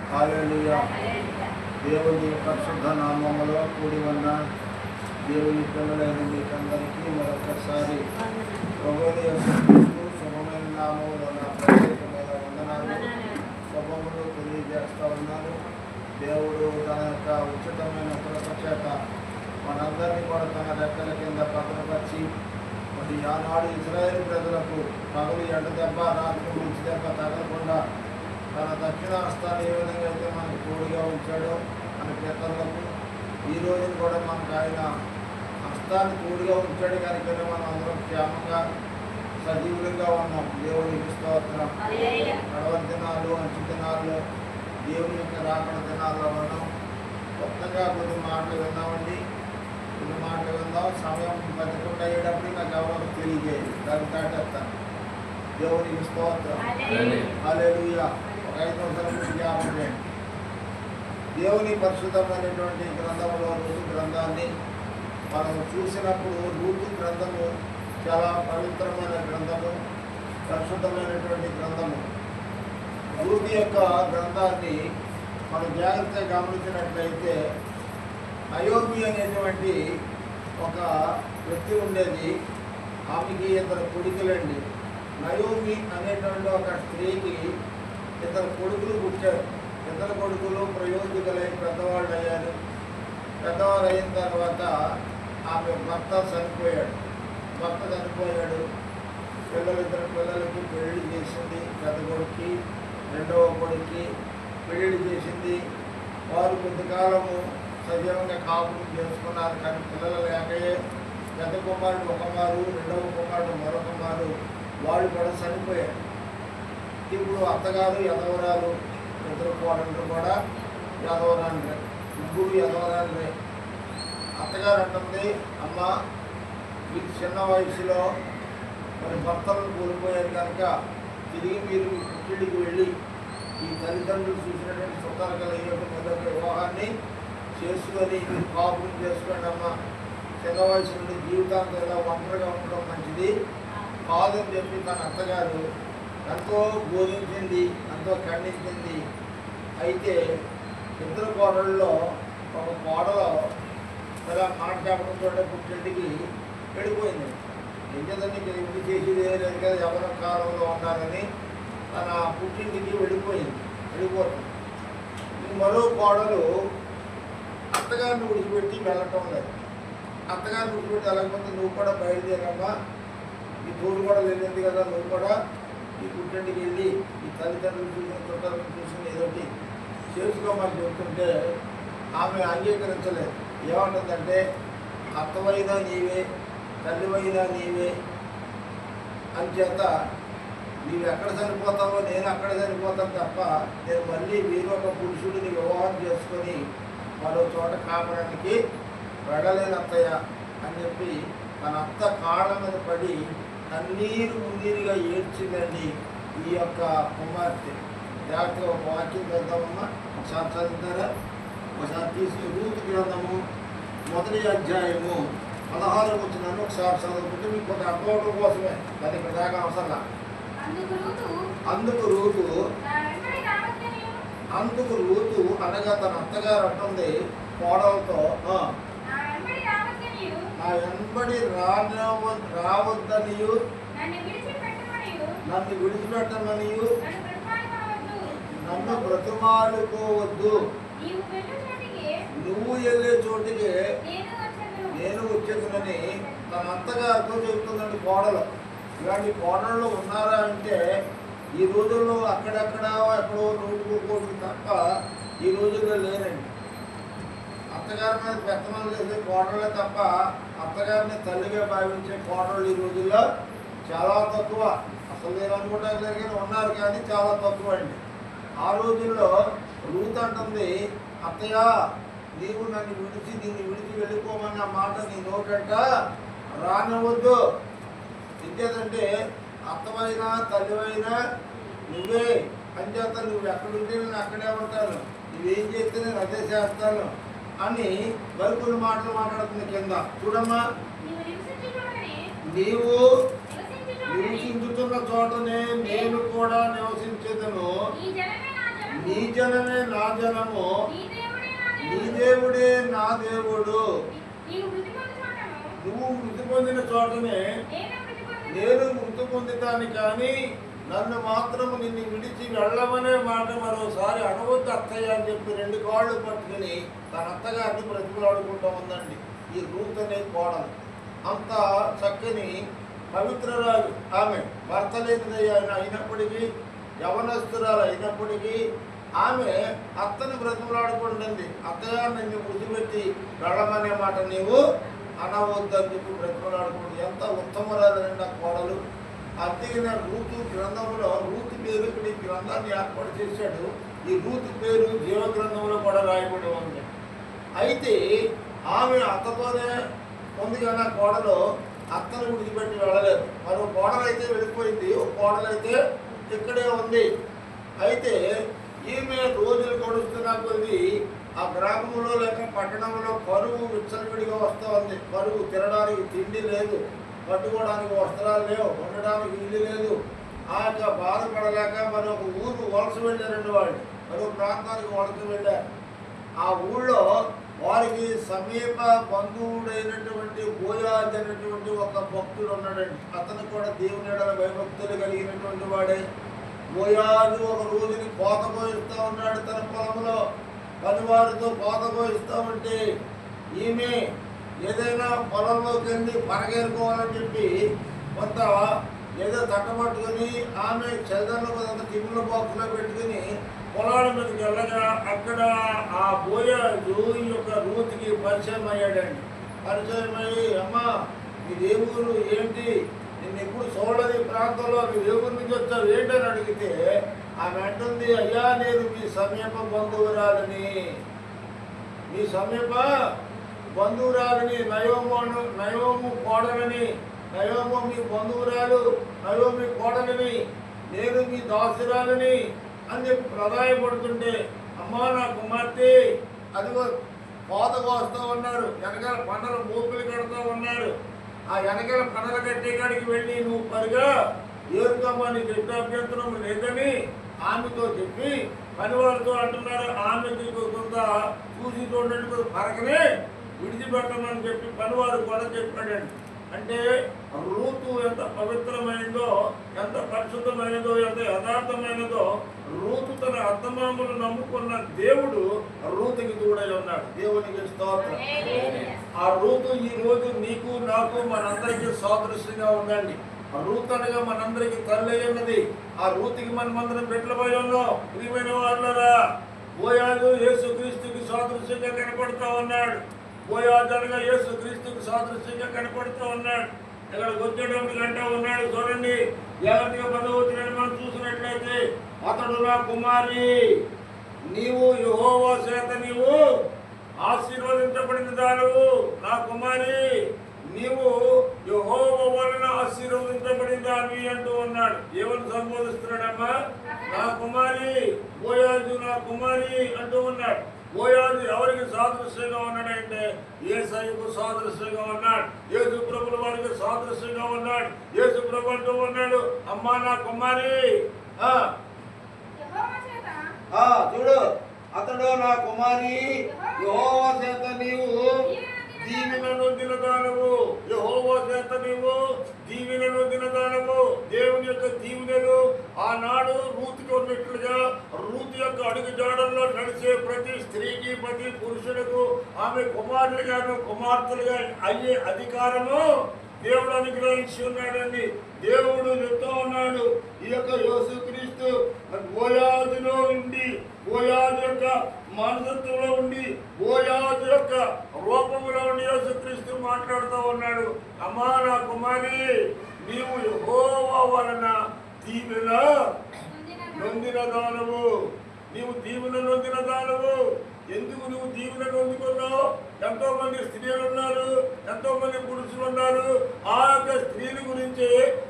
హల్లెలూయా. దేవుని పరిశుద్ధ నామములో కూడి ఉన్న దేవుని పిల్లలైన మీకందరికీ మరొకసారి ప్రభువుని యొక్క శుభమైన నామములో నా ప్రత్యేకమైన వందనాలు శుభములు తెలియజేస్తూ ఉన్నాను. దేవుడు తన యొక్క ఉచితమైన కృప చేత మనందరినీ కూడా తన రెక్కల కింద భద్రపరిచి మరి ఆనాడు ఇశ్రాయేలు ప్రజలకు పగలు ఎండ దెబ్బ రాత్రి మంచి దెబ్బ తగలకుండా తన దక్షిణ హస్తాన్ని ఏ విధంగా అయితే మనకు తోడుగా ఉంచాడో మన పితరులకు ఈ రోజున కూడా మనకు ఆయన హస్తాన్ని తోడుగా ఉంచాడు కనుక మనం అందరం క్షేమంగా సజీవులుగా ఉన్నాం. దేవునికి స్తోత్రం. నడవల దినాలు మంచి దినాల్లో దేవుని యొక్క రాకడ దినాల్లో ఉన్నాం. కొత్తగా కొన్ని మాటలు విన్నామండి. కొన్ని మాటలు విందాం. సమయం బతికుండా అయ్యేటప్పుడు నాకు ఎవరో తెలియజేయాలి, దాన్ని దాటేస్తాను. దేవునికి స్తోత్రం. హల్లెలూయా. ఒక 5 నిమిషాల జ్ఞాపకం చేయండి. దేవుని పరిశుద్ధమైనటువంటి గ్రంథంలో ఋతు గ్రంథాన్ని మనం చూసినప్పుడు ఋతు గ్రంథము చాలా పవిత్రమైన గ్రంథము, పరిశుద్ధమైనటువంటి గ్రంథము. ఋతు యొక్క గ్రంథాన్ని మనం జాగ్రత్తగా గమనించినట్లయితే నయోమి అనేటువంటి ఒక వ్యక్తి ఉండేది. ఆమెకి 2 కొడుకులండి. నయోమి అనేటువంటి ఒక స్త్రీకి 2 కొడుకులు పుట్టారు. 2 కొడుకులు ప్రయోజకులై పెద్దవాళ్ళు అయ్యారు. పెద్దవాళ్ళు అయిన తర్వాత ఆమె భర్త చనిపోయాడు. ఇద్దరు పిల్లలకి పెళ్లి చేసింది. పెద్ద కొడుక్కి, రెండవ కొడుక్కి పెళ్లి చేసింది. వారు కొంతకాలము సజీవంగా కాపురం చేసుకున్నారు. కానీ పిల్లలు లేకయే పెద్ద కుమారుడు ఒక మారు, రెండవ కుమారుడు మరొక మారు వాళ్ళు కూడా చనిపోయారు. ఇప్పుడు అత్తగారు యదవరాలు, 2 కోడళ్ళు కూడా యదవరాలే, 3 యదవరాలే. అత్తగారు అంటుంది, అమ్మ మీకు చిన్న వయసులో మరి భర్తలను కోల్పోయారు కనుక తిరిగి మీరు పుట్టింటికి వెళ్ళి ఈ తల్లిదండ్రులు చూసినటువంటి సుఖాలు కలిగేటువంటి వివాహాన్ని చేసుకొని మీరు కాపురం చేసుకోండి అమ్మ. చిన్న వయసు నుండి జీవితాంతం ఇలా ఒంటరిగా ఉండడం మంచిది కాదని చెప్పి తన అత్తగారు ఎంతో బోధించింది, ఎంతో ఖండించింది. అయితే 2 కోడళ్ళలో ఒక కోడలో ఇలా మాట చెప్పడంతో పుట్టింటికి వెళ్ళిపోయింది. ఎందుకంటే ఇంటి చేసేది లేదు కదా, ఎవరి కాలంలో ఉన్నారని తన పుట్టింటికి వెళ్ళిపోతుంది. మరో కోడలు అత్తగారిని విడిచిపెట్టి వెళ్ళటం లేదు. అత్తగారిని విడిచిపెట్టి వెళ్ళకపోతే నువ్వు కూడా బయలుదేరమ్మా, ఈ తోడు కూడా వెళ్ళింది కదా, నువ్వు కూడా ఈ పుట్టింటికి వెళ్ళి ఈ తల్లిదండ్రులు చూసిన చుట్టాలను చూసుకుని ఏదోటి చేసుకోమని చెప్తుంటే ఆమె అంగీకరించలేదు. ఏమంటుందంటే అత్తవైనా నీవే, తల్లివైనా నీవే, అంచేత నీవు ఎక్కడ చనిపోతావో నేను అక్కడ చనిపోతాను తప్ప నేను మళ్ళీ వేరొక పురుషుడిని వివాహం చేసుకొని మరో చోట కాపడానికి వెళ్ళలేని అత్తయ్య అని చెప్పి తన అత్త కాళ్ళ మీద పడి కన్నీరుగా ఏడ్చిందండి ఈ యొక్క కుమార్తె. జాగ్రత్తగా ఒక వాక్యం చదువుతామమ్మా, ఒకసారి చదువుతారా? ఒకసారి తీసుకుని ఋతు గ్రంథము 1వ అధ్యాయము 16వ వచనాన్ని ఒకసారి చదువుకుంటే మీకు కొంత అర్థం కోసమే, అది ఇక్కడ దాకా అవసరం. అందుకు రూతు అనగా తన అత్తగారు అంటుంది కోడలతో, నా వెంబడి రావద్దనియు, నన్ను విడిచిపెట్టమనియు, నన్ను బ్రతుమాలుకోవద్దు, నువ్వు వెళ్ళే చోటికి నేను వచ్చేసానని తన అత్తగారితో చెబుతుందండి కోడలు. ఇలాంటి కోడళ్ళు ఉన్నారా అంటే ఈ రోజుల్లో అక్కడెక్కడ ఎక్కడో 100 కోట్లు తప్ప ఈ రోజుల్లో లేరండి. అత్తగారి మీద పెత్తనాలు చేసే కోడళ్ళే తప్ప అత్తగారిని తల్లిగా భావించే కోడళ్ళు ఈ రోజుల్లో చాలా తక్కువ. అసలు నేను అనుకుంటాను కానీ ఉన్నారు, కానీ చాలా తక్కువ అండి. ఆ రోజుల్లో రూత్ అంటుంది, అత్తయ్య నీవు నన్ను నిన్ను విడిచి వెళ్ళిపోమన్న మాట నీ నోటంట రానివ్వద్దు. ఇంకేదంటే అత్తమైనా తల్లివైనా నువ్వే, అంచేత నువ్వు ఎక్కడుంటే నేను అక్కడే ఉంటాను, నువ్వేం చేస్తే నేను అదే చేస్తాను అని మరికొన్ని మాటలు మాట్లాడుతుంది కింద. చూడమ్మా, నీవు నివసించుతున్న చోటనే నేను కూడా నివసించేదను. నీ జనమే నా జనము, నీ దేవుడే నా దేవుడు. నువ్వు మృతి పొందిన చోటనే నేను మృతి పొందుతాను, కానీ నన్ను మాత్రం నిన్ను విడిచి వెళ్ళమనే మాట మరోసారి అనవద్దు అత్తయ్య అని చెప్పి 2 కాళ్ళు పట్టుకుని తన అత్తగారిని బ్రతిమలాడుకుంటూ ఉందండి ఈ రూత్ అనే కోడలు. అంత చక్కని పవిత్రరాలు ఆమె, భర్త లేనిది అయినప్పటికీ, యవనస్తురాలు అయినప్పటికీ ఆమె అత్తని బ్రతిమలాడుకుంటుంది. అత్తయ్య నిన్ను విడిచిపెట్టి వెళ్ళమనే మాట నీవు అనవద్దని చెప్పి బ్రతిమలాడుకుంటుంది. ఎంత ఉత్తమరాలండి ఆ కోడలు. అంతేగా రూతు గ్రంథంలో రూతు పేరు ఇక్కడ ఈ గ్రంథాన్ని ఏర్పాటు చేశాడు. ఈ రూతు పేరు జీవ గ్రంథంలో కూడా రాయబడి ఉంది. అయితే ఆమె అత్తతోనే ఉంది కానీ ఆ కోడలు అత్తను విడిచిపెట్టి వెళ్ళలేదు. మరో కోడలు అయితే వెళ్ళిపోయింది, ఒక కోడలు అయితే ఇక్కడే ఉంది. అయితే ఈమె రోజులు గడుస్తున్నా కొద్ది ఆ గ్రామంలో లేక పట్టణంలో కరువు విచ్చలవిడిగా వస్తూ ఉంది. కరువు, తినడానికి తిండి లేదు, కట్టుకోవడానికి వస్త్రాలు లేవు, ఉండడానికి ఇల్లు లేదు. ఆ యొక్క బాధపడలేక మరొక ఊరు వలస వెళ్ళారండి వాళ్ళు. మరొక ప్రాంతానికి వలస వెళ్ళారు. ఆ ఊళ్ళో వారికి సమీప బంధువుడైనటువంటి బోయాజ్ అనేటువంటి ఒక భక్తుడు ఉన్నాడండి. అతను కూడా దేవుని ఎడల భయభక్తులు కలిగినటువంటి వాడే. బోయాజు ఒక రోజుని కోత కోయిస్తూ ఉన్నాడు తన పొలంలో. పనివారితో కోత కోయిస్తూ ఉంటే ఈమె ఏదైనా పొలంలోకి వెళ్ళి పరగేరుకోవాలని చెప్పి కొంత ఏదో తట్టబట్టుకుని ఆమె చెదర్లో కొంత టిఫిన్ల బాక్స్లో పెట్టుకుని పొలాల మీదకి వెళ్ళగా అక్కడ ఆ బోయాజు ఈ యొక్క రూత్కి పరిచయం అయ్యాడండి. పరిచయం అయ్యి, అమ్మ ఇది ఏ ఊరు, ఏంటి, నిన్ను ఎప్పుడు చూడదు ఈ ప్రాంతంలో, నువ్వు ఏ ఊరి నుంచి వచ్చావు ఏంటని అడిగితే ఆమె అంటుంది, అయ్యా నేను మీ సమీప బంధువురాలని, మీ సమీప బంధువురాలని, నయోము కోడలని, నయోము మీ బంధువురాలు, నయోమి కోడలని, నేను మీ దాసురాలని అని చెప్పి ప్రదాయపడుతుంటే, అమ్మా నా కుమార్తె అదిగో కోతకు వస్తూ ఉన్నారు, వెనకాల పంటల మూపులు కడుతూ ఉన్నారు. ఆ వెనకాల పంటల కట్టే కాడికి వెళ్ళి నువ్వు పరిగా ఏరుకమ్మా, నీకు ఎట్టి అభ్యంతరం లేదని ఆమెతో చెప్పి పనివారితో అంటున్నారు. ఆమెకి కొంత చూసి చూడండి కొంత పరకనే విడిచిపెట్టమని చెప్పి పనివారు కూడా చెప్పాడండి. అంటే రూతు ఎంత పవిత్రమైనదో, ఎంత పరిశుద్ధమైనదో, ఎంత యథార్థమైనదో, రూతు తన అత్తమామలు నమ్ముకున్న దేవుడు రూతుకి తోడై ఉన్నాడు. దేవునికి స్తోత్రం. ఆ రూతు ఈ రోజు నీకు నాకు మనందరికీ సాదృశ్యంగా ఉందండి. రూతు అనగా మనందరికీ తల్లి ఉన్నది. ఆ రూతుకి మనమందరం బిడ్డలపై ఉన్నాం. ప్రియమైన వాళ్ళరా, బోయాజు యేసుక్రీస్తుకి సాదృశ్యంగా కనపడుతూ ఉన్నాడు. బోయాజు అనగా యేసుక్రీస్తుకి సాదృశ్యంగా కనపడుతూ ఉన్నాడు. ఇక్కడికి వచ్చేటప్పుడు అంటూ ఉన్నాడు, చూడండి జాగ్రత్తగా 10వ వచనాన్ని మనం చూసినట్లయితే, అతడు నా కుమారి, నీవు యెహోవా చేత నీవు ఆశీర్వదించబడిన దానవు. నా కుమారి, నీవు యెహోవా వలన ఆశీర్వదించబడిన దానివి అంటూ ఉన్నాడు. ఏమని సంబోధిస్తున్నాడమ్మా? నా కుమారి, బోయాజు నా కుమారి అంటూ ఉన్నాడు. బోయాజు ఎవరికి సాదృశ్యంగా ఉన్నాడంటే యేసయ్యకు సాదృశ్యంగా ఉన్నాడు. యేసు ప్రభుల వారికి సాదృశ్యంగా ఉన్నాడు. యేసు ప్రభు అంటూ ఉన్నాడు, అమ్మా నా కుమారి. చూడు, అతడు నా కుమారి, యెహోవా చేత నీవు దీవెనను దినదానవు. యెహోవా చేత నీవు దీవెనను దినదానవు. దేవుని యొక్క దీవెనలు ఆనాడు రూతుకి ఉన్నట్లుగా రూతు యొక్క అడుగు జాడల్లో నడిచే ప్రతి స్త్రీకి, ప్రతి పురుషులకు ఆమె కుమారులుగాను కుమార్తెలుగా అయ్యే అధికారము దేవుడు అనుగ్రహించి ఉన్నాడండి. దేవుడు చెప్తూ ఉన్నాడు, ఈ యొక్క యేసుక్రీస్తు బోయాజులో ఉండి, బోయాజు యొక్క మనసత్వంలో ఉండి, బోయాజు యొక్క రూపంలో ఉండి యేసుక్రీస్తు మాట్లాడుతూ ఉన్నాడు, అమ్మా నా కుమారి, నీవు యెహోవా వలన దీవెన నొందిన దానవు. నీవు దీవెన నొందిన దానవు. ఎందుకు నువ్వు దీవెన నొందుకున్నావు? ఎంతో మంది స్త్రీలు ఉన్నారు, ఎంతో మంది పురుషులు ఉన్నారు. ఆ యొక్క స్త్రీల గురించి,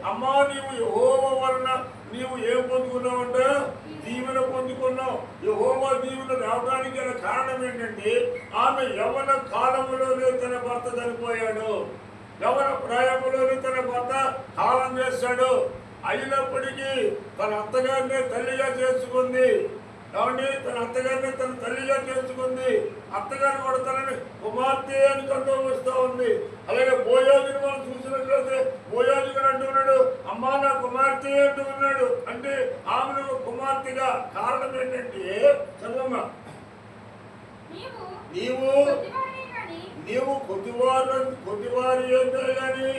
అమ్మా నీవు యెహోవా వలన నీవు ఏం పొందుకున్నావు అంటే దీవెన పొందుకున్నావు. యెహోవా దీవెన రావడానికి గల కారణం ఏంటంటే ఆమె యవ్వన కాలంలోనే తన భర్త చనిపోయాడు. యవన ప్రాయములోని తన భర్త కాలం చేశాడు. అయినప్పటికీ తన అత్తగారినే తల్లిగా చేసుకుంది. కాబట్టి తన అత్తగారిని తన తల్లిగా చేసుకుంది. అత్తగారు కూడా తనని కుమార్తె అని సంతోషిస్తూ ఉంది. అలాగే బోయాజుని మనం చూసినట్లయితే బోయాజు కూడా అంటున్నాడు, అమ్మా నా కుమార్తె అంటూ ఉన్నాడు. అంటే ఆమెను కుమార్తెగా కారణం ఏంటంటే చదవమ్మా, నీవు కొద్దివారి ఏంటే గాని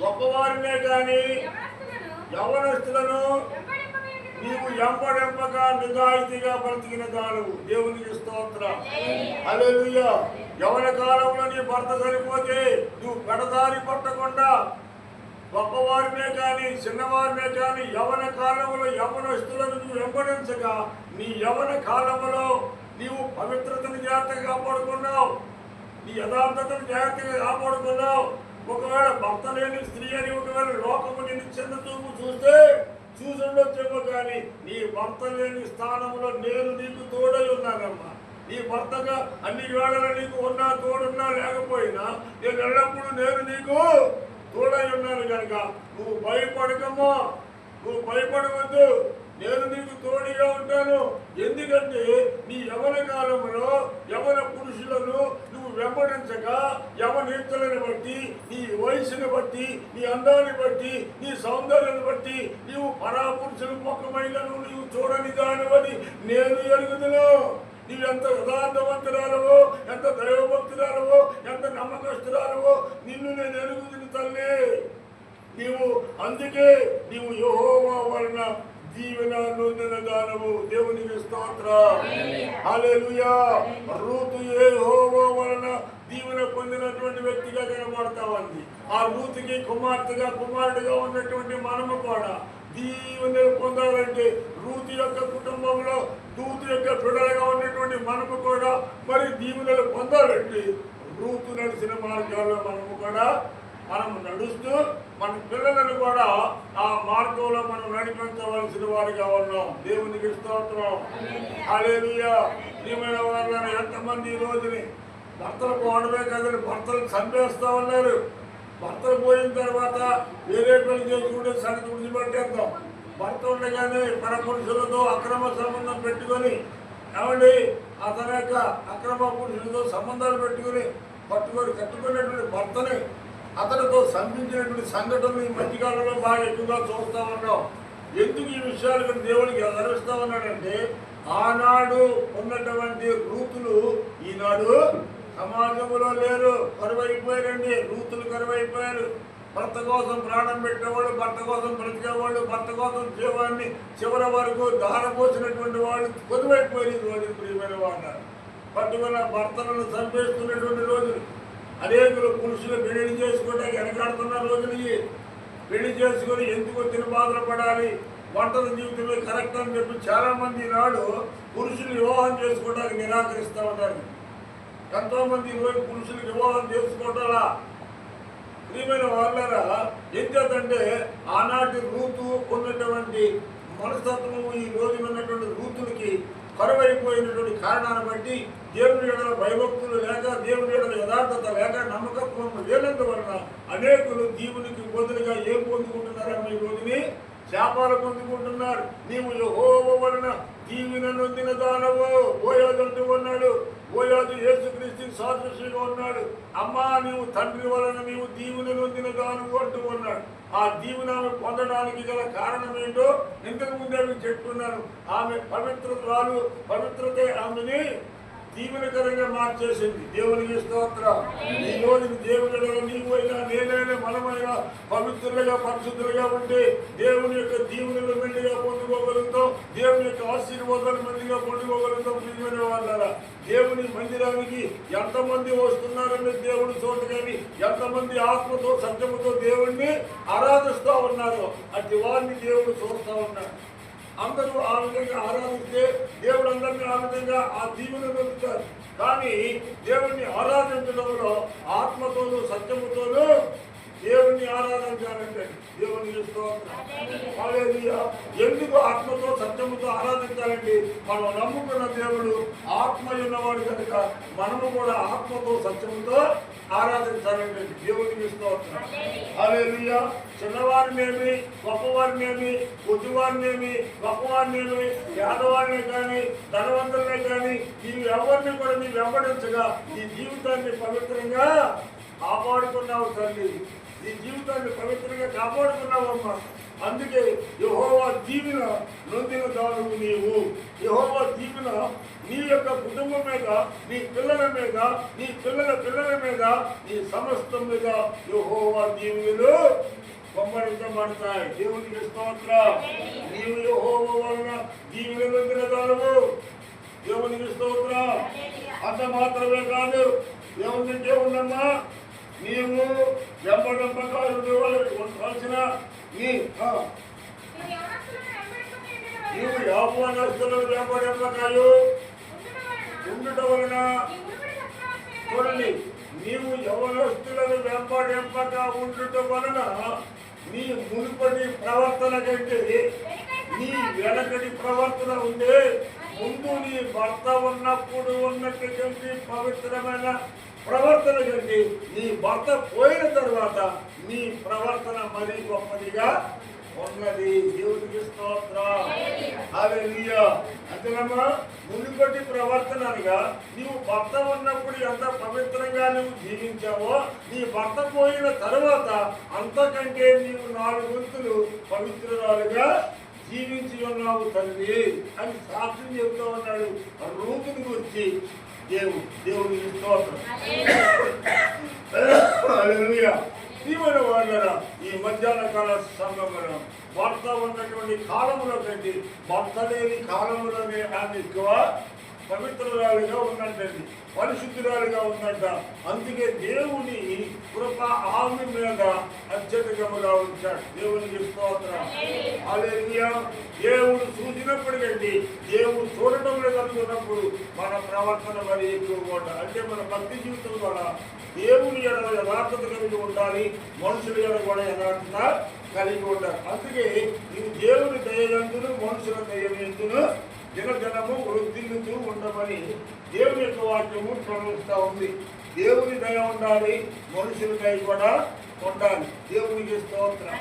గొప్పవారినే గాని యవనస్తులను నీవు ఎంపడెంపగా నిజాయితీగా బ్రతికిన దానవు. దేవునికి స్తోత్రం. హల్లెలూయా. యవన కాలంలో నీ భర్త సరిపోతే నువ్వు పెడదారి పట్టకుండా గొప్పవారినే కానీ చిన్నవారినే కానీ యవన కాలంలో యవనస్తులను నువ్వు వెంబడించగా నీ యవన కాలంలో నీవు పవిత్రతను జాగ్రత్తగా కాపాడుకున్నావు, నీ యథార్థతను జాగ్రత్తగా కాపాడుకున్నావు. ఒకవేళ భర్త లేని స్త్రీ అని ఒకవేళ లోకము నిన్ను చిన్న చూపు చూస్తే చూసుండొచ్చేమో కానీ నీ భర్త లేని స్థానంలో నేను నీకు తోడై ఉన్నానమ్మా. నీ భర్తగా అన్ని వేళలా నీకు ఉన్నా తోడున్నా లేకపోయినా నేను ఎల్లప్పుడూ నేను నీకు తోడై ఉన్నాను కనుక నువ్వు భయపడకమ్మా, నువ్వు భయపడవద్దు. నేను నీకు తోడుగా ఉంటాను. ఎందుకంటే నీ యవన కాలంలో యవన పురుషులను నువ్వు వెంబడించక యవనేత్తలను బట్టి నీ వయసుని బట్టి నీ అందాన్ని బట్టి నీ సౌందర్యాన్ని బట్టి నీవు పరాపురుషుల ముఖమైనను నీవు చూడని దానివని నేను ఎరుగుదును. నీవెంత యథార్థవంతురాలవో, ఎంత దైవభక్తురాలవో, ఎంత నమ్మకస్తురాలవో నిన్ను నేను ఎరుగుదును తల్లి. నీవు అందుకే నీవు యెహోవా వలన దీవెన నొందిన దానవు. దేవునికి స్తోత్రం. హల్లెలూయా. రూతు యెహోవా వలన దీవెన పొందినటువంటి వ్యక్తిగా కనబడతా ఉంది. ఆ రూతుకి కుమార్తెగా కుమారుడిగా ఉన్నటువంటి మనము కూడా దీవెనలు పొందాలంటే రూతు యొక్క కుటుంబంలో రూతు యొక్క బిడ్డలుగా ఉన్నటువంటి మనము కూడా మరి దీవెనలు పొందాలంటే రూతు నడిచిన మార్గాల్లో మనము కూడా మనం నడుస్తూ మన పిల్లలను కూడా ఆ మార్గంలో మనం నడిపించవలసిన వారిగా ఉన్నాం. దేవునికి స్తోత్రం. హల్లెలూయా. ప్రియమైన వారిని ఎంతమంది ఈ రోజుని భర్తలు పోవడమే కదండి, భర్తలు చంపేస్తా ఉన్నారు. భర్తలు పోయిన తర్వాత వేరే పెళ్లి చేసుకుంటే సంగతి విడిచిపెట్టేద్దాం. భర్త ఉండగానే పరపురుషులతో అక్రమ సంబంధం పెట్టుకొని ఏమండి అతని యొక్క అక్రమ పురుషులతో సంబంధాలు పెట్టుకుని కట్టుకున్నటువంటి భర్తని అతనితో సంధించినటువంటి సంఘటనలు ఈ మధ్యకాలంలో బాగా ఎక్కువగా చూస్తూ ఉన్నాం. ఎందుకు ఈ విషయాలు దేవుడికి ఎదురుస్తూ ఉన్నాడంటే ఆనాడు ఉన్నటువంటి రూతులు ఈనాడు సమాజంలో లేరు, కరువైపోయారండి. రూతులు కరువైపోయారు. భర్త కోసం ప్రాణం పెట్టేవాళ్ళు, భర్త కోసం బ్రతికేవాళ్ళు, భర్త కోసం జీవాన్ని చివరి వరకు దారపోసినటువంటి వాళ్ళు కొద్దువైపోయిన రోజులు. ప్రియమైన వాళ్ళు పట్టుకున్న భర్తలను చంపేస్తున్నటువంటి రోజులు. అనేకులు పురుషులు పెళ్లి చేసుకోవడానికి వెనకాడుతున్న రోజులు. పెళ్లి చేసుకొని ఎందుకు వచ్చిన బాధలు పడాలి, వంటల జీవితమే కరెక్ట్ అని చెప్పి చాలామంది నాడు పురుషులు వివాహం చేసుకోవడానికి నిరాకరిస్తూ ఉన్నారు. ఎంతోమంది ఈరోజు పురుషులు వివాహం చేసుకోవటాలా. ప్రియమైన వాళ్ళరా ఎందుకంటే ఆనాటి రూతు ఉన్నటువంటి మనస్తత్వము ఈ రోజున ఉన్నటువంటి రూతులకి కరువైపోయినటువంటి కారణాన్ని బట్టి దేవుని ఎడల భయభక్తులు లేక దేవుని ఎడల యథార్థత లేక నమ్మకత్వం లేనందువలన అనేకులు దేవునికి బదులుగా ఏం పొందుకుంటున్నారని ఈ రోజుని శాపాలు పొందుకుంటున్నారు. నీవు యెహోవా వలన దీవెన నొందిన దానవు. బోయాజు అంటూ ఉన్నాడు. బోయాజు యేసుక్రీస్తుకి సాదృశ్యంగా ఉన్నాడు. అమ్మా నీవు తండ్రి వలన నీవు దీవెన నొందిన దానవు అంటూ ఉన్నాడు. ఆ దీవెన పొందడానికి గల కారణం ఏంటో ఇంతకు ముందే మీకు చెప్తున్నాను. ఆమె పవిత్రతరాలు, పవిత్రతే ఆమెని దీవెనకరంగా మార్చేసింది. దేవునికి స్తోత్రం. ఈ రోజు దేవుని నీవైనా నేనైనా మనమైనా పవిత్రులుగా పరిశుద్ధులుగా ఉంటే దేవుని యొక్క దీవెనలు మెండుగా పొందుకోగలుగుతాం. దేవుని యొక్క ఆశీర్వాదాలు మెండుగా పొందుకోగలుగుతాం. ప్రియమైన వాళ్ళారా దేవుని మందిరానికి ఎంతమంది వస్తున్నారని దేవుని చోట కానీ ఎంతమంది ఆత్మతో సత్యముతో దేవుణ్ణి ఆరాధిస్తూ ఉన్నారో అట్టి వారిని దేవుడు చూస్తూ ఉన్నాడు. అందరూ ఆ విధంగా ఆరాధిస్తే దేవుడు అందరినీ ఆ విధంగా ఆ దీవెన పొందుతారు. కానీ దేవుణ్ణి ఆరాధించడంలో ఆత్మతోనూ సత్యముతోనూ దేవుణ్ణి ఆరాధించాలంటే దేవుని స్తోత్రం. హల్లెలూయా. ఎందుకు ఆత్మతో సత్యముతో ఆరాధించాలంటే మనం నమ్ముకున్న దేవుడు ఆత్మ ఉన్నవాడు కనుక మనము కూడా ఆత్మతో సత్యముతో ఆరాధించాలంటే దేవునికి స్తోత్రం. హల్లెలూయా. చిన్నవారినేమి, గొప్పవారినేమి, కొద్దివారినేమి, గొప్పవారినేమి, పేదవారిని కానీ, ధనవంతులనే కానీ, నీవు ఎవరిని కూడా నీ వెంబడించగా నీ జీవితాన్ని పవిత్రంగా కాపాడుకున్నావు తల్లి. నీ జీవితాన్ని పవిత్రంగా కాపాడుకున్నావమ్మా. అందుకే యెహోవా దీవెన నొందిన దానువు నీవు. యెహోవా దీవెన నీ యొక్క కుటుంబం మీద, నీ పిల్లల మీద, నీ పిల్లల పిల్లల మీద, నీ సమస్తం మీద యెహోవా దీవెనలు పంపడించబడతాయి. దేవునికి స్తోత్రం. నీవు యెహోవా వలన దీవెన నొందిన దానువు. దేవునికి స్తోత్రం. అంత మాత్రమే కాదు, దేవునికి ఉందమ్మా, నీవు వెంబడింపగా ఉండవలసిన నీవు యవ్వనస్తులను వెంబడింపకాయు ఉండటం వలన, చూడండి, నీవు యవ్వనస్తులను వెంబడింపక ఉండటం వలన నీ మునుపటి ప్రవర్తన కంటే నీ వెనకటి ప్రవర్తన ఉంటే ముందు నీ భర్త ఉన్నప్పుడు ఉన్నటువంటి పవిత్రమైన ప్రవర్తన కంటే నీ భర్త పోయిన తర్వాత నీ ప్రవర్తన మరీ గొప్పదిగా ఉన్నది. దేవునికి స్తోత్రం. హల్లెలూయా. అంతేనమ్మా, మునుపటి ప్రవర్తన అనగా నీవు భర్త ఉన్నప్పుడు ఎంత పవిత్రంగా నువ్వు జీవించావో నీ భర్త పోయిన తర్వాత అంతకంటే నీవు 4 వంతులు పవిత్రురాలుగా జీవించి ఉన్నావు తల్లి అని సాక్ష్యం చెబుతూ ఉన్నాడు రూతుని గురించి దేవునికి స్తోత్రం. హల్లెలూయా. ప్రియమైన వాళ్ళరా, ఈ మధ్యాహ్న కాల సమయంలో భర్త ఉన్నటువంటి కాలంలో కంటే భర్త లేని కాలంలోనే ఆమె ఎక్కువ పవిత్రురాలుగా ఉన్నట్టండి, పరిశుద్ధురాలుగా ఉన్నట్ట. అందుకే దేవుని కృప ఆమె మీద అత్యధికముగా ఉంచాడు. దేవునికి స్తోత్రం. హల్లెలూయా. దేవుడు చూసినప్పటికంటే దేవుడు చూడటం లేదనుకున్నప్పుడు మన ప్రవర్తన మరి ఎక్కువగా ఉండాలి. అంటే మన భక్తి జీవితం కూడా దేవుని ఎడల యథార్థత కలిగి ఉండాలి, మనుషుల ఎడల కూడా యథార్థత కలిగి ఉండాలి. అందుకే నీవు దేవుని దయలందును మనుషుల దయలందును దినదినము వృద్ధిల్లుతూ ఉండమని దేవుని యొక్క వాక్యము ప్రవహిస్తూ ఉంది. దేవుని దయ ఉండాలి, మనుషుల దయ కూడా ఉండాలి. దేవునికి స్తోత్రం.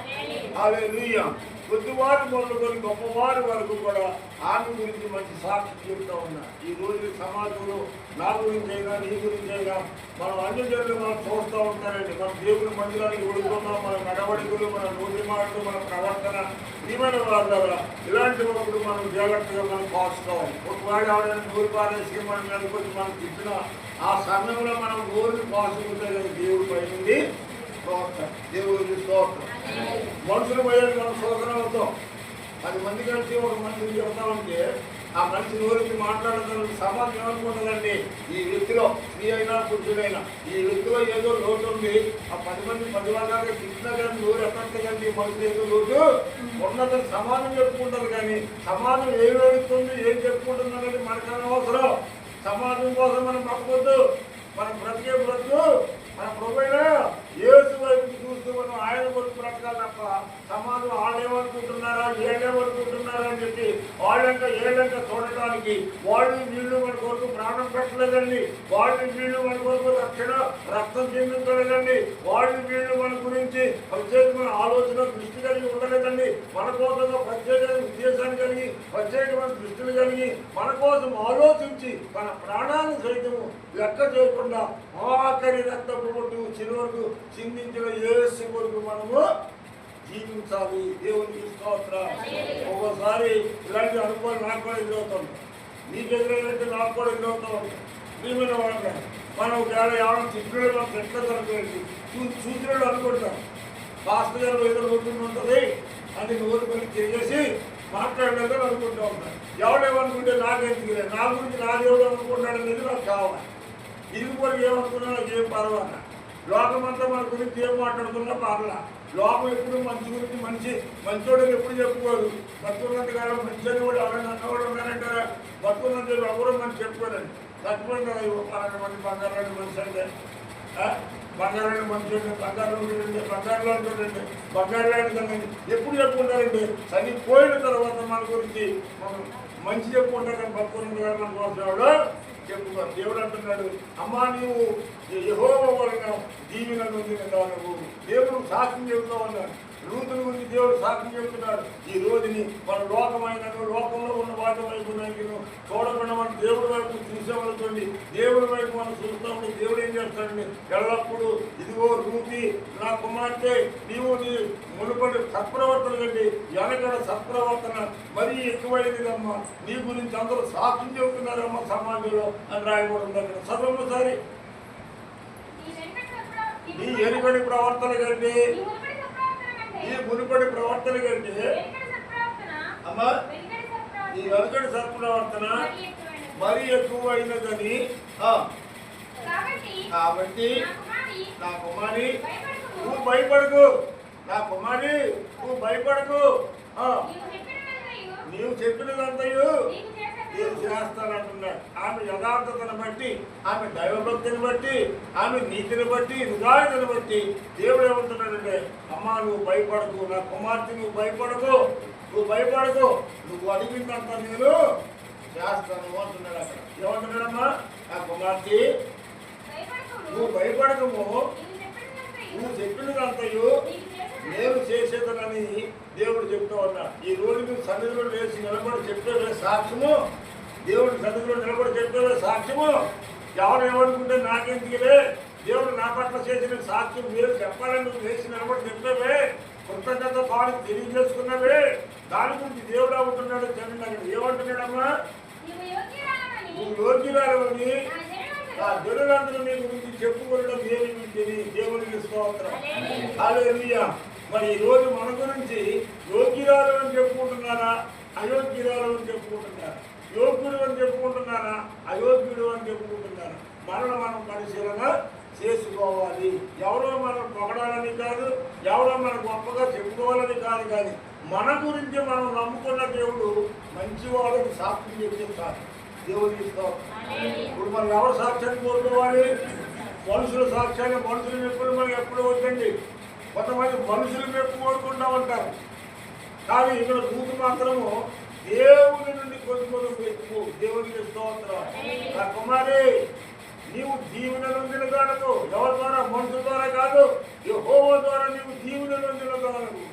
హల్లెలూయా. కొద్దివారు మొదలుకొని గొప్పవారి వరకు కూడా ఆమె గురించి మంచి సాక్షి చెబుతూ ఉన్నారు. ఈ రోజు సమాజంలో నా గురించి అయినా నీ గురించి అయినా మనం అన్ని జనులు మనం చూస్తూ ఉంటారండి. మనం దేవుని మందిరానికి ఒడుకున్నాం, మన నడవడికలు, మన నోటి మాటలు, మన ప్రవర్తన, ప్రియమైన వాళ్ళ ఇలాంటి ఒకటి మనం జాగ్రత్తగా మనం పాసుకోవాలి. ఒకవేళ ఎవరైనా నోరు పారేసి మనం అనుకొని మనం తిప్పిన ఆ సమయంలో మనం నోరుని పాసుకుంటే కదా దేవుడి పైనుండి స్తోత్రం. దేవుడికి స్తోత్రం. మనుషులు పోయేది మనం శోధన అవుతాం. 10 మంది కలిసి ఒక మనిషిని చెబుతామంటే ఆ మనిషి నోరికి మాట్లాడడానికి సమాజం ఏమనుకుంటుందండి, ఈ వ్యక్తిలో స్త్రీ అయినా పురుషుడైనా ఈ వ్యక్తిలో ఏదో లోటు ఉంది. ఆ 10 మంది 10 వర్గాలుగా తిట్టినా కానీ నోరు ఎక్కట్లేదండి, మనిషి ఏదో లోటు ఉన్నదని సమాజం చెప్పుకుంటుంది. కానీ సమాజం ఏం అడుగుతుంది, ఏం చెప్పుకుంటుంది అనేది మనకు అనవసరం. సమాజం కోసం మనం బ్రతకొద్దు, మనం బ్రతికే బ్రతుకు మన ప్రభువైన యేసు వైపు చూస్తూ మనం ఆయన కొరకు బ్రతకాలి తప్ప సమాజం వాళ్ళేమనుకుంటున్నారా ఏళ్ళేమనుకుంటున్నారా అని చెప్పి వాళ్ళంతా ఏళ్ళంతా చూడటానికి వాళ్ళు వీళ్ళు మన కొరకు ప్రాణం పెట్టలేదండి. వాళ్ళు వీళ్ళు మన కొరకు రక్తం చెందుతలేదండి. వాళ్ళు వీళ్ళు మన గురించి ప్రత్యేకమైన ఆలోచన దృష్టి కలిగి ఉండలేదండి. మన కోసం ప్రత్యేకమైన ఉద్దేశాన్ని కలిగి ప్రత్యేకమైన దృష్టిని కలిగి మన కోసం ఆలోచించి మన ప్రాణాలను సైతము లెక్క చేయకుండా ఆఖరి రక్తపు బొట్టు చివరకు చిందించిన యేసు కొరకు మనము జీవించాలి. దేవునికి స్తోత్రం. ఒక్కోసారి ఇలాంటి అనుభవాలు నాకు కూడా ఎదురవుతుంది, మీకు ఎదురైనట్టు నాకు కూడా ఎదురవుతాం. ప్రియమైన వాళ్ళ మనం ఒకవేళ ఎవరైనా చిత్రుడు మనం పెట్టలేదనుకోండి, చూసినట్టు అనుకుంటాం పాస్టర్ గారు ఎదుర్కొంటుంది ఉంటుంది అని నోరు పని తిరిగేసి మాట్లాడలేదు అనుకుంటూ ఉంటాను. ఎవడేమనుకుంటే నాకెందుకు, నా గురించి నా దేవుడు అనుకుంటాడు అనేది నాకు కావాలి. ఇది కూడా ఏమనుకున్నా ఏం పర్వాలా, లోకమంతా మన గురించి ఏం మాట్లాడుతున్నా పర్వాలా. లోకం ఎప్పుడు మంచి గురించి మంచోడని ఎప్పుడు చెప్పుకోరు. బతుకున్నంత కాలం మంచి అని కూడా ఎవరైనా అన్నవాడు ఉన్నారంటారా? బతుకున్నంత ఎవరు మనం చెప్పుకోరండి. చచ్చిపోయింది కదా 12 మంది బంగారాన్ని మనిషి అంటే బంగారాన్ని మంచి బంగారం చూడండి, బంగారులో చూడండి, బంగారులాంటి కదండి ఎప్పుడు చెప్పుకుంటారండి. చనిపోయిన తర్వాత మన గురించి మనం మంచి చెప్పుకుంటారు. కానీ బతుకున్నది కదా మన కోసం ఎవడో చెప్పుకోరు. దేవుడు అంటున్నాడు, అమ్మా నీవు యెహోవా వలన దీవెన నొందిన దానవు. దేవుడు సాక్ష్యం చెబుతూ ఉన్నాడు. రూతుల గురించి దేవుడు సాక్ష్యం చెబుతున్నాడు. ఈ రోజుని మన లోకమైనను లోకంలో ఉన్న వాటి వైపు చూడకుండా మన దేవుడి వైపు చూసేవలతుంది. దేవుడి వైపు మనం చూస్తామని దేవుడు ఏం చేస్తాడండి, ఎల్లప్పుడూ ఇదిగో రూతి నా కుమార్తె, నీవు నీ మునుపటి సత్ప్రవర్తన కండి వెనకడ సత్ప్రవర్తన మరీ ఎక్కువైందిదమ్మా, నీ గురించి అందరూ సాక్ష్యం చెబుతున్నారమ్మా సమాజంలో అని రాయబడింది. అక్కడ చదువు సరే, నీ ఎరుగడి ప్రవర్తన కంటే, ఈ మునుపటి ప్రవర్తన కంటే అమ్మా ఈ వెనుకటి సత్ప్రవర్తన మరీ ఎక్కువ అయినదని. కాబట్టి నా కుమారి నువ్వు భయపడకు, నా కుమారి నువ్వు భయపడకు, నీవు చెప్పినదంతయు నేను చేస్తానంటున్నాడు. ఆమె యథార్థతను బట్టి, ఆమె దైవభక్తిని బట్టి, ఆమె నీతిని బట్టి, నిజాయితీని బట్టి దేవుడు ఏమంటున్నాడంటే, అమ్మా నువ్వు భయపడకు, నా కుమార్తె నువ్వు భయపడకు, నువ్వు భయపడకు, నువ్వు అడిగిందంత నేను చేస్తాను అంటున్నాడు. అక్కడ ఏమంటున్నాడమ్మా, నా కుమార్తె నువ్వు భయపడకము, నువ్వు చెప్పినదంతయు నేను చేసేదనని దేవుడు చెప్తూ ఉన్నాడు. ఈ రోజు నువ్వు సన్నిధిలో లేచి నిలబడి చెప్పేవే సాక్ష్యము, దేవుడి సన్నిధిలో నిలబడి చెప్పేవే సాక్ష్యము. ఎవరు ఏమనుకుంటే నాకెందుకులే, దేవుడు నా పట్ల చేసిన సాక్ష్యం మీరు చెప్పాలని నువ్వు లేచి నిలబడి చెప్పేవే, కృతజ్ఞత భావం తెలియజేసుకున్నావే, దాని గురించి దేవుడు అవుతున్నాడు. చెప్పండి అక్కడ ఏమంటున్నాడమ్మా, నువ్వు యోగ్యురాలని ఆ జనులందరూ నీ గురించి చెప్పుకోవడం ఏమి దేవునికి స్తోత్రం. హల్లెలూయా. మరి ఈ రోజు మన గురించి యోగ్యురాలు అని చెప్పుకుంటున్నారా, అయోగ్యురాలు అని చెప్పుకుంటున్నారా, యోగ్యుడు అని చెప్పుకుంటున్నారా, అయోగ్యుడు అని చెప్పుకుంటున్నారా? మనం పరిశీలన చేసుకోవాలి. ఎవరో మనం పొగడాలని కాదు, ఎవరో మనం గొప్పగా చెప్పుకోవాలని కాదు, కానీ మన గురించి మనం నమ్ముకున్న దేవుడు మంచివాళ్ళకి సాక్ష్యం చెప్తే చాలు. దేవుడికి ఇస్తాం. ఇప్పుడు మనం ఎవరు సాక్ష్యాన్ని కోరుకోవాలి? మనుషుల సాక్ష్యాన్ని, మనుషులు మెప్పులు మనకి ఎప్పుడు వద్దండి. కొంతమంది మనుషులు మెప్పు కోరుకుంటా ఉంటారు, కానీ ఇక్కడ దూకు మాత్రము దేవుని నుండి కొద్ది మెప్పు. దేవుడికి స్తోత్రం. నా కుమారి నీవు దీవెన నొందిన దానకు, ఎవరి ద్వారా? మనుషుల ద్వారా కాదు, యెహోవా ద్వారా నీవు దీవెన నొందిన దానకు.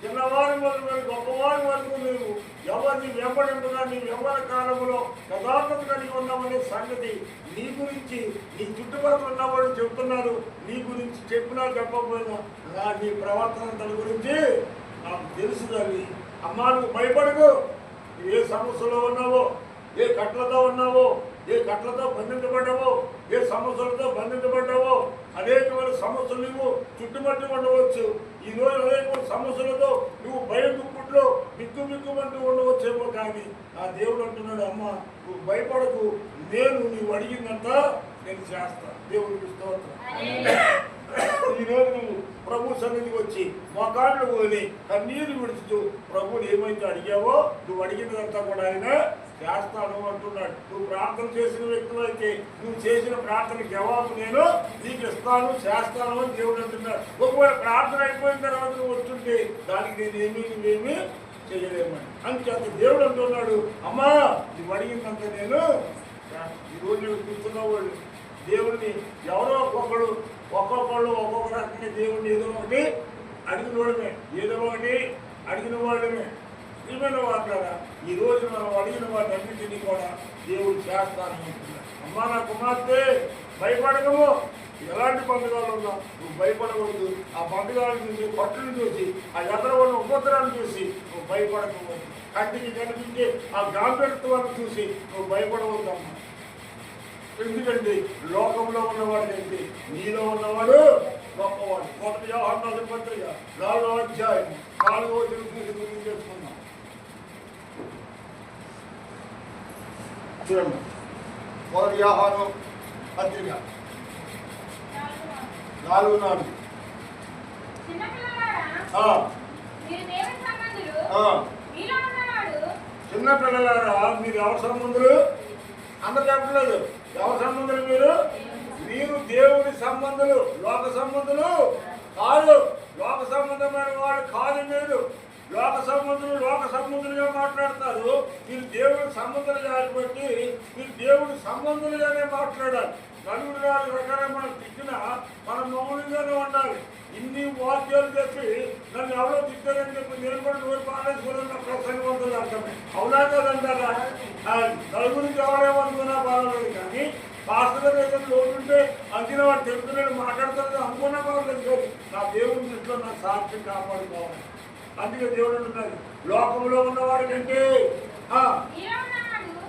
చిన్నవారి మొదలు గొప్పవారి వరకు నీవు ఎవరిని వెంబడింపుగా నీ వ్యవహార కాలంలో యథార్థత కలిగి ఉన్నామనే సంగతి నీ గురించి నీ చుట్టుపక్కల ఉన్నవాళ్ళు చెప్తున్నారు. నీ గురించి చెప్పినా చెప్పకపోయినా నీ ప్రవర్తన తన గురించి నాకు తెలుసు. తల్లి అమ్మా నువ్వు భయపడకు. ఏ సమస్యలో ఉన్నావో, ఏ కట్లతో ఉన్నావో, ఏ కట్లతో బంధించబడ్డావో, ఏ సమస్యలతో బంధించబడ్డావో, అనేకమైన సమస్యలు నువ్వు చుట్టుపట్టి ఉండవచ్చు. ఈరోజు అనేకమైన సమస్యలతో నువ్వు భయం దుప్పుట్లో బిక్కుమంటూ ఉండవచ్చేమో, కానీ ఆ దేవుడు అంటున్నాడు, అమ్మ నువ్వు భయపడకు, నేను నీవు అడిగిందంతా నేను చేస్తాను. దేవుడికి స్తోత్రం. ఈరోజు నువ్వు ప్రభు సన్నిధికి వచ్చి మోకాళ్ళు పోని కన్నీరు విడుచుతూ ప్రభుని ఏమైతే అడిగావో నువ్వు అడిగినదంతా కూడా ఆయన చేస్తాను అంటున్నాడు. నువ్వు ప్రార్థన చేసిన వ్యక్తులు అయితే నువ్వు చేసిన ప్రార్థన జవాబు నేను నీకు ఇస్తాను, చేస్తాను అని దేవుడు అంటున్నాడు. ఒకవేళ ప్రార్థన అయిపోయిన తర్వాత నువ్వు వస్తుంటే దానికి నువ్వేమీ చేయలేమని అంచేత దేవుడు అంటున్నాడు, అమ్మా నువ్వు అడిగిందంత నేను. ఈరోజు నువ్వు చూస్తున్న వాళ్ళు దేవుడిని ఎవరో ఒక్కొక్కళ్ళు ఒక్కొక్క రకంగా దేవుడిని ఏదో ఒకటి అడిగిన వాళ్ళమే, ఏదో ఒకటి అడిగిన వాళ్ళమే. నిజమైన వాట్లారా ఈ రోజు మనం అడిగిన వాటన్నింటినీ కూడా దేవుడు చేస్తానంటున్నాడు. అమ్మా నా కుమార్తె భయపడకము. ఎలాంటి పండుగలు ఉన్నా నువ్వు భయపడవద్దు. ఆ పండుగలను చూసి, పట్టును చూసి, ఆ ఎదరవన్న ఉపద్రాన్ని చూసి నువ్వు భయపడకూడదు. కంటికి కనిపించే ఆ గాంభీర్యత్వాన్ని చూసి నువ్వు భయపడవద్దమ్మా. ఎందుకంటే లోకంలో ఉన్నవాడు కంటే నీలో ఉన్నవాడు గొప్పవాడు. 1 యోహాను పత్రిక 4వ అధ్యాయం 4వ వచనం గురించి చేసుకున్నాం. చూడండి, 1 యోహాను పత్రిక 4:4. చిన్న పిల్లలారా మీరు ఎవరి సంబంధులు? అందరు చెప్పలేదు. ఎవరి సంబంధులు మీరు? మీరు దేవుని సంబంధులు, లోక సంబంధులు కాదు. లోక సంబంధమైన వాడు కాదు మీరు. లోక సంబంధులుగా మాట్లాడతారు. మీరు దేవుని సంబంధాలు కాబట్టి మీరు దేవుని సంబంధులుగానే మాట్లాడాలి. నలుగురు నాలుగు రకాల మనం తిట్టినా మనం మౌనంగానే ఉండాలి. ఇన్ని వాక్యాలు చెప్పి నన్ను ఎవరో తిట్టారని చెప్పి నేను కూడా నోరు పాలేసుకోవడం నా ప్రసంగవంతులు అర్థమే. అవునా కదంటారా? నలుగురికి ఎవరేమనుకున్నా బాగలేదు, కానీ పాస్టర్ ఏదో లోటు ఉంటే అందిన వాడు తెలుగులో మాట్లాడుతుంది అనుకున్నా బాగలేదు. కానీ నా దేవుని దృష్టిలో నా సాక్షి కాపాడుకోవాలి. అందుకే దేవుడు అంటున్నాడు, లోకంలో ఉన్నవాడు కంటే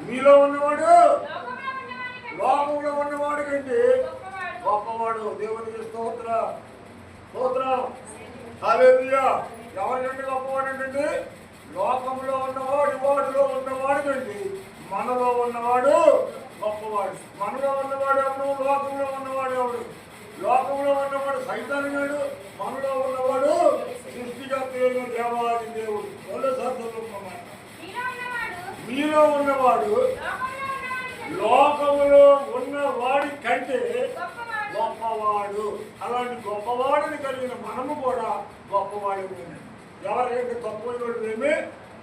మీలో ఉన్నవాడు లోకంలో ఉన్నవాడు కంటే గొప్పవాడు. దేవునికి స్తోత్రం. హల్లెలూయా. ఎవరికంటే గొప్పవాడు అంటే లోకంలో ఉన్నవాడు, వాడిలో ఉన్నవాడు కంటే మనలో ఉన్నవాడు గొప్పవాడు. మనలో ఉన్నవాడు ఎవడు? లోకంలో ఉన్నవాడు ఎవడు? లోకంలో ఉన్నవాడు సైతాను గాడు, మనలో ఉన్నవాడు సృష్టికర్త దేవాది దేవుడు. మీలో ఉన్నవాడు లోకములో ఉన్నవాడి కంటే గొప్పవాడు. అలాంటి గొప్పవాడిని కలిగిన మనము కూడా గొప్పవాడి. ఎవరికంటే తక్కువ మేమే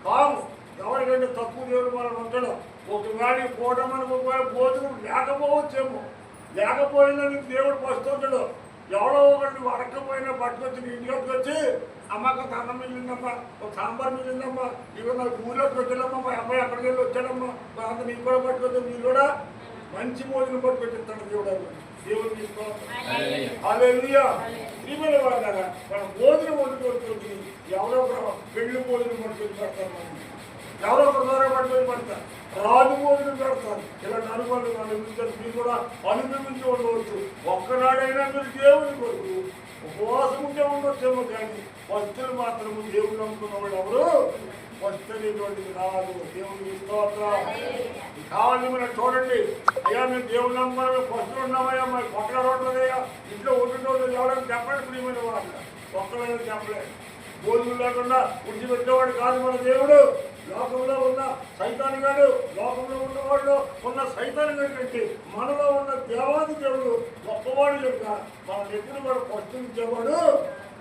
కాము. ఎవరికంటే తక్కువ దేవుడు మనం ఉండడం. ఒకవేళ పోవడం మనకు భోజనం లేకపోవచ్చేమో, లేకపోయినా నీకు దేవుడు వస్తుంటాడు. ఎవడో ఒకటి అడకపోయినా పట్టుకొచ్చి ఇంటికి వచ్చి అమ్మకు అన్నం మిగిలిందమ్మా, ఒక సాంబార్ మిగిలిందమ్మా, ఇక నాకు ఊళ్ళోకి వచ్చాడమ్మా, మా అమ్మాయి అక్కడికి వెళ్ళి వచ్చాడమ్మా, అంత నీకు కూడా పట్టుకొచ్చి మీరు కూడా మంచి భోజనం పట్టుకొచ్చిస్తాడు దేవుడు. దేవుడు తీసుకోవాలి. హల్లెలూయా. శ్రీమల వాడారా మనం భోజనం వండుకోవచ్చు. ఎవరో పెళ్లి భోజనం పట్టుకొని పెడతారు, ఎవరో ఒక ద్వారా పట్టుకొని పెడతారు, రాజు భోజనం పెడతారు. ఇలాంటి అనుభవాలు అనుభవించారు. మీరు కూడా అనుభవించి ఉండవచ్చు. ఒక్కనాడైనా మీరు దేవుని కొరకు ఉపవాసం ఉంటే ఉండొచ్చేమో, కానీ వస్తువులు మాత్రము దేవుడు నమ్ముకున్న వాళ్ళు ఎవరు వస్తునేటువంటిది రాదు. దేవుడికి స్తోత్రం. కావాలి మనం చూడండి. అయ్యా మేము దేవుడు నమ్ముకున్నా వస్తువులు ఉన్నామయ్యా, మరి కొట్టగా రోడ్లదయ్యా, ఇంట్లో ఉంటుండో ఎవరైనా చెప్పండి. ప్రియమైన వాళ్ళు ఒక్కరైనా చెప్పలేదు. భోజనం లేకుండా విడిచిపెట్టేవాడు కాదు మన దేవుడు. లోకంలో ఉన్న సైతాను గాడు, లోకంలో ఉన్నవాళ్ళు ఉన్న సైతాను గాడి కంటే మనలో ఉన్న దేవాది దేవుడు గొప్పవాడు యొక్క మన ఎప్పుడు కూడా ప్రశ్నించేవాడు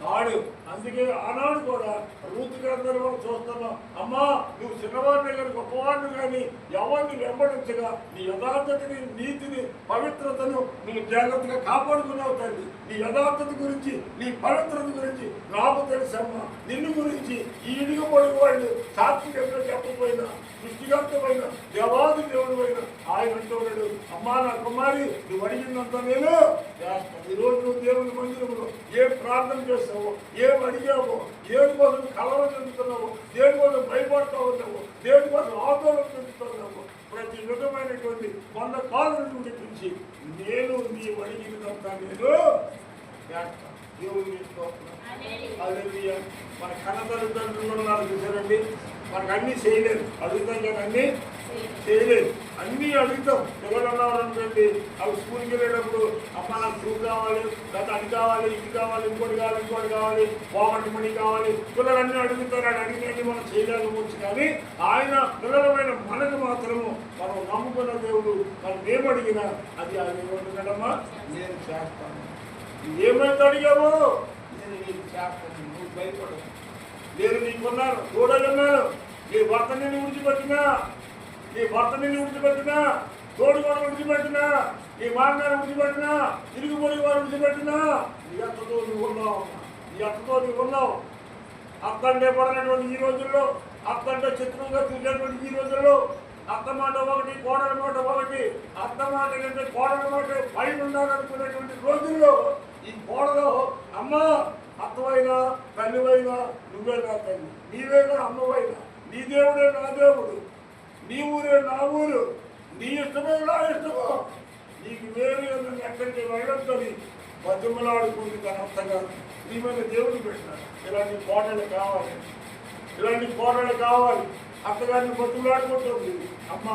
కాడు. అందుకే ఆనాడు కూడా రూతు గ్రంథాలు మనం చూస్తున్నాం. అమ్మా నువ్వు చిన్నవాడిని కానీ గొప్పవాడిని కానీ ఎవరిని వెంబడించగా నీ యథార్థతని, నీతిని, పవిత్రతను నువ్వు జాగ్రత్తగా కాపాడుకున్నావు తల్లి. నీ యథార్థత గురించి, నీ పవిత్రత గురించి నాకు తెలుసమ్మా. నిన్ను గురించి ఈ ఇడిగా పొడిగి వాళ్ళు సాత్వికంగా చెప్పకపోయినా, సృష్టికర్తమైన దేవాది దేవుడు అయిన ఆయన అంటున్నాడు, అమ్మా నా కుమారి నువ్వు అడిగిందంతా నేను చేస్తాను. ఈరోజు నువ్వు దేవుని మందిరంలో ఏ ప్రార్థన చేస్తావో, ఏం అడిగావో, దేనికోసం కలవరం చెందుతున్నావు, దేనికోసం భయపడతా ఉన్నావు, దేనికోసం ఆందోళన చెందుతున్నావు, ప్రతి విధమైనటువంటి 100 కాలం చూపించి నేను నీ అడిగినంతా నేను చేస్తాను. దేవుని హల్లెలూయా. మన కన్నతల్లిదండ్రులు ఉన్నారు చూసారండి, మనకు అన్నీ చేయలేదు. అడుగుతాం కానీ అన్నీ చేయలేదు. అన్నీ అడుగుతాం. పిల్లలు ఉన్నారు అనుకోండి, అవి స్కూల్కి వెళ్ళేటప్పుడు అమ్మ నాకు షూ కావాలి, లేదా అది కావాలి, ఇది కావాలి, ఇంకోటి కావాలి, ఇంకోటి కావాలి, పాకెట్ మనీ కావాలి, పిల్లలన్నీ అడుగుతారు. అది అడిగినట్టు మనం చేయలేకపోవచ్చు. కానీ ఆయన పిల్లలమైన మనకు మాత్రము మనం నమ్ముకున్న దేవుడు మనం ఏమడిగినా అది ఆయన ఏమంటున్నాడమ్మా, నేను చేస్తాను. ఏమైతే అడిగావో నేను నీకు చేస్తాను, నువ్వు భయపడవు. నేను నీకున్నాను, తోడలున్నాను. నీ భర్త నిన్ను విడిచిపెట్టినా, తోడు కూడా విడిచిపెట్టినా, నీ మామగారు విడిచిపెట్టినా, తిరుగుబడి వారు విడిచిపెట్టినా, నీ అత్తతో నువ్వు ఉన్నావు. అత్త అంటే పడినటువంటి ఈ రోజుల్లో, అత్త అంటే చిత్రంగా చూసేటువంటి ఈ రోజుల్లో అత్త మాట ఒకటి, కోడల మాట ఒకటి, అత్త మాట కంటే కోడల మాట పైన ఉండాలనుకునేటువంటి రోజుల్లో ఈ కోడలో అమ్మ అత్తవైనా తల్లివైనా నువ్వే నా తల్లి, నీవే నా అమ్మవైనా, నీ దేవుడే నా దేవుడు, నీ ఊరే నా ఊరు, నీ ఇష్టమే నా ఇష్టమో, నీకు వేరు ఎక్కడికి వెళ్ళొద్దని బతిమలాడుకుంది తన అత్తగా నీ మీద దేవుడు పెట్టినాడు. ఇలాంటి కోటలు కావాలి. అత్తగారిని బతిమలాడుకుంటుంది. అమ్మ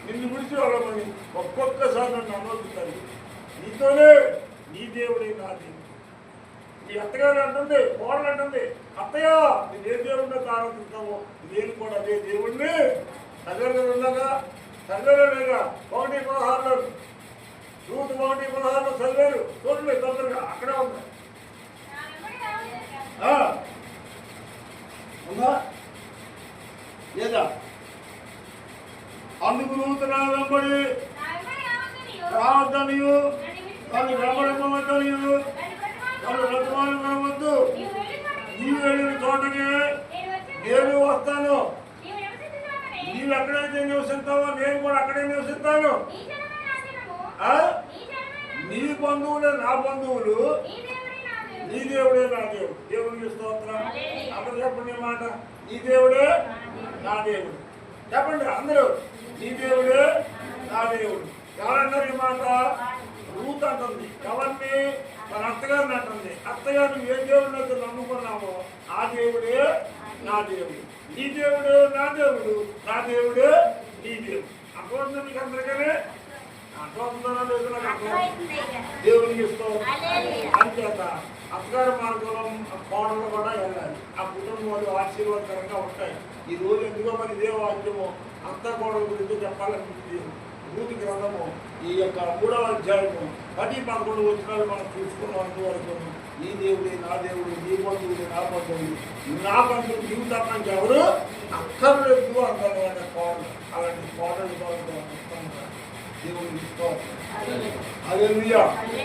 నిన్ను విడిచి వెళ్ళమని ఒక్కొక్కసారి నన్ను అనుమతించాలి. నీతోనే నీ దేవుడే నా దేవుడు. నీ అత్తగారు అంటుంది, కోడలు అంటుంది, అత్తయ్య నేను ఏ దేవుడిని ఆరాధిస్తావో నేను కూడా అదే దేవుడిని. చదివేది ఉన్నాగా, చదివేలో లేదా 1:16 రూతు 1:16 చదివారు. చూడండి తొందరగా అక్కడే ఉందా? నివసిస్తాను. నీవు ఎక్కడైతే నివసిస్తావో నేను కూడా అక్కడే నివసిస్తాను. నీ బంధువులే నా బంధువులు, నీ దేవుడే నా దేవుడు. దేవుడికి స్తోత్రం. అక్కడ చెప్పండి మాట, నీ దేవుడే నా దేవుడు. చెప్పండి అందరూ, నీ దేవుడే నా దేవుడు. ఎవరన్నారు ఈ మాట? రూత్ అంటుంది. ఎవరిని? మన అత్తగారిని అంటుంది. అత్తగారు ఏ దేవుడిని అయితే నమ్ముకున్నామో ఆ దేవుడే నా దేవుడు. నీ దేవుడు నా దేవుడు, నా దేవుడే నీ దేవుడు. అర్థమవుతుంది మీకు అందరికీ? అర్థమవుతుందా లేదు? నాకు అర్థమవుతుంది. దేవునికి ఇస్తాం. అంచేత అత్తగారి మార్గంలో కోడలు కూడా వెళ్ళాలి. ఆ కుటుంబాలు ఆశీర్వాదకరంగా ఉంటాయి. ఈ రోజు ఎందుకో మరి ఇదే వాక్యము అత్త కోడల గురించి చెప్పాలనిపించింది. రూతు గ్రంథము ఈ యొక్క 3వ అధ్యాయము 10-11 వచనాలు మనం చూసుకున్నంత వరకు ఈ దేవుడే నా దేవుడు, నీ బంధువులు నా బంధువులు, నా బంధువులు నీవు తప్ప ఎవరు అక్కర్లేదు అంటారు. అనే కోడలు, అలాంటి కోడలు దేవుడు తీసుకోవాలి. హల్లెలూయా.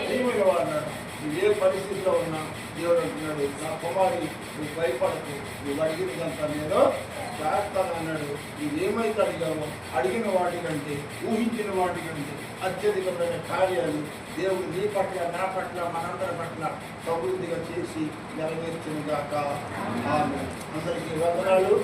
దేవుని అన్నాడు, నువ్వు ఏ పరిస్థితిలో ఉన్నా దేవుడు అంటున్నాడు, నా కుమారి నువ్వు భయపడకు, నువ్వు అడిగినదంతా నేను చేస్తాను అన్నాడు. నువ్వేమైతే అడిగావో అడిగిన వాటికంటే ఊహించిన వాటికంటే అత్యధికమైన కార్యాలు దేవుడు నీ పట్ల, నా పట్ల, మనందరి పట్ల సమృద్ధిగా చేసి నెరవేర్చును గాక. ఆమేన్. అందరికీ వందనాలు.